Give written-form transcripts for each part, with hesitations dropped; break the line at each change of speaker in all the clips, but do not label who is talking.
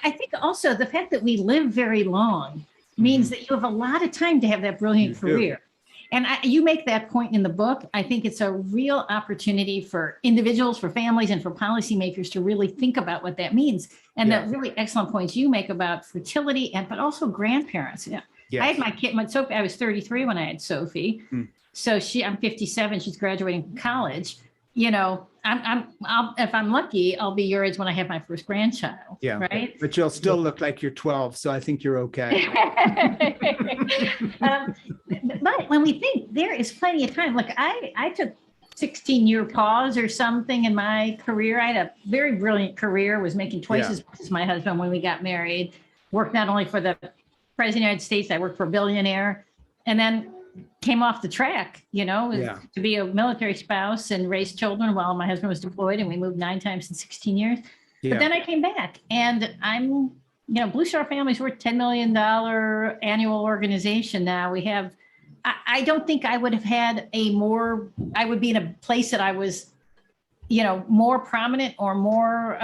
I think also the fact that we live very long means that you have a lot of time to have that brilliant career. And you make that point in the book. I think it's a real opportunity for individuals, for families, and for policymakers to really think about what that means. And that really excellent points you make about fertility, but also grandparents. Yeah. Yes. I had my kid, Sophie, I was 33 when I had Sophie. So I'm 57, she's graduating from college. You know, if I'm lucky, I'll be your age when I have my first grandchild. Yeah. Right.
But you'll still look like you're 12. So I think you're okay.
But when we think there is plenty of time, like I took 16-year pause or something in my career. I had a very brilliant career, was making twice as much as my husband when we got married, worked not only for the President of the United States, I worked for a billionaire, and then came off the track, you know, to be a military spouse and raise children while my husband was deployed, and we moved 9 times in 16 years. But then I came back, and I'm, Blue Star Family's worth $10 million annual organization now. We have, I don't think I would have had I would be in a place that I was, more prominent or more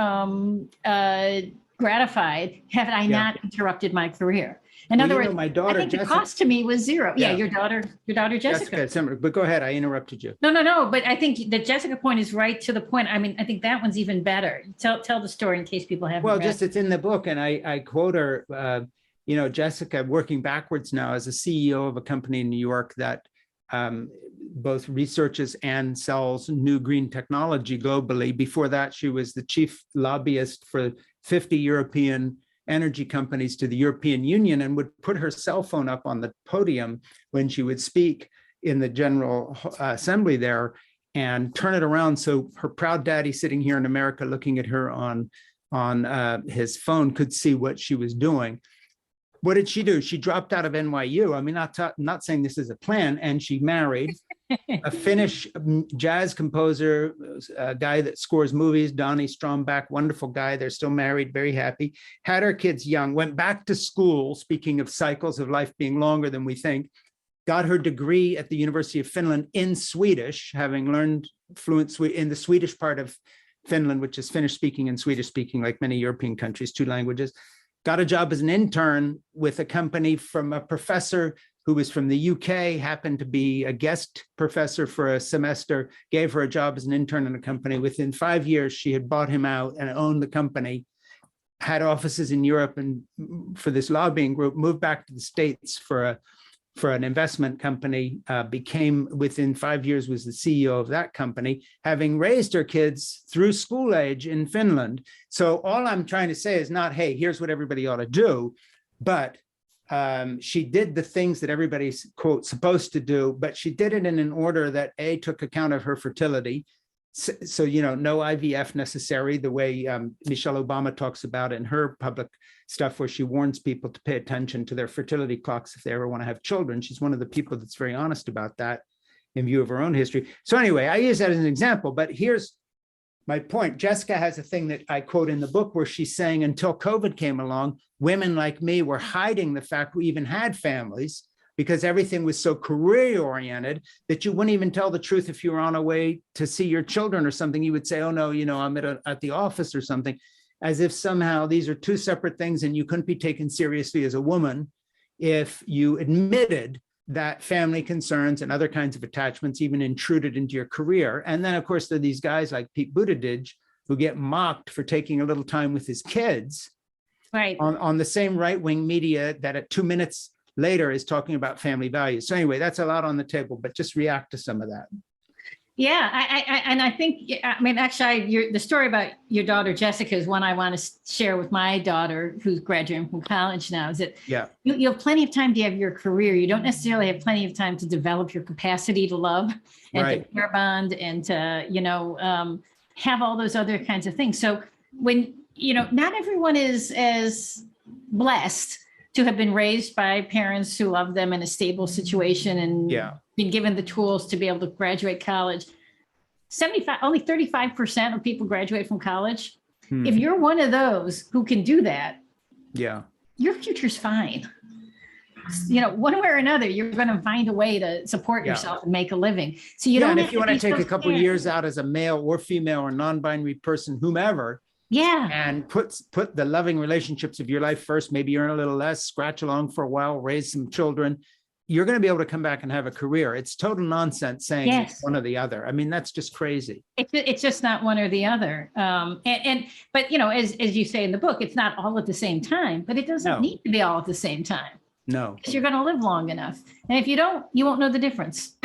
gratified had I not interrupted my career. In other words,
my daughter,
I think the cost to me was zero. Yeah, your daughter Jessica.
But go ahead, I interrupted you.
No. But I think the Jessica point is right to the point. I mean, I think that one's even better. Tell the story in case people haven't read.
It's in the book, and I quote her. Jessica, working backwards now as a CEO of a company in New York that both researches and sells new green technology globally. Before that, she was the chief lobbyist for 50 European energy companies to the European Union, and would put her cell phone up on the podium when she would speak in the General Assembly there and turn it around so her proud daddy sitting here in America looking at her on his phone could see what she was doing. What did she do? She dropped out of NYU. I mean, not saying this is a plan, and she married a Finnish jazz composer, a guy that scores movies, Donny Stromback, wonderful guy. They're still married, very happy. Had her kids young, went back to school, speaking of cycles of life being longer than we think, got her degree at the University of Finland in Swedish, having learned fluent in the Swedish part of Finland, which is Finnish speaking and Swedish speaking, like many European countries, 2 languages. Got a job as an intern with a company from a professor who was from the UK, happened to be a guest professor for a semester, gave her a job as an intern in a company. Within 5 years, she had bought him out and owned the company, had offices in Europe and for this lobbying group, moved back to the States for an investment company, became, within 5 years, was the CEO of that company, having raised her kids through school age in Finland. So all I'm trying to say is not, hey, here's what everybody ought to do, but she did the things that everybody's, quote, supposed to do, but she did it in an order that took account of her fertility. So, no IVF necessary, the way Michelle Obama talks about in her public stuff, where she warns people to pay attention to their fertility clocks if they ever want to have children. She's one of the people that's very honest about that in view of her own history. So anyway, I use that as an example, but here's my point. Jessica has a thing that I quote in the book where she's saying, until COVID came along, women like me were hiding the fact we even had families, because everything was so career-oriented that you wouldn't even tell the truth if you were on a way to see your children or something. You would say, oh no, I'm at the office or something, as if somehow these are 2 separate things and you couldn't be taken seriously as a woman if you admitted that family concerns and other kinds of attachments even intruded into your career. And then, of course, there are these guys like Pete Buttigieg who get mocked for taking a little time with his kids, right, on the same right-wing media that at 2 minutes later is talking about family values. So anyway, that's a lot on the table, but just react to some of that.
Yeah, I think, actually, the story about your daughter, Jessica, is one I want to share with my daughter who's graduating from college now, is that you have plenty of time to have your career. You don't necessarily have plenty of time to develop your capacity to love and to care bond and to, have all those other kinds of things. So when, not everyone is as blessed to have been raised by parents who love them in a stable situation and been given the tools to be able to graduate college. Only 35% of people graduate from college. If you're one of those who can do that, your future's fine. One way or another, you're going to find a way to support yourself and make a living. So you don't.
And if you want to take a couple of years out as a male or female or non-binary person, whomever,
Yeah.
and put the loving relationships of your life first, maybe earn a little less, scratch along for a while, raise some children, you're going to be able to come back and have a career. It's total nonsense saying
Yes.
one or the other. I mean, that's just crazy.
It's just not one or the other. But you know, as you say in the book, it's not all at the same time, but it doesn't need to be all at the same time.
No.
Because you're going to live long enough. And if you don't, you won't know the difference.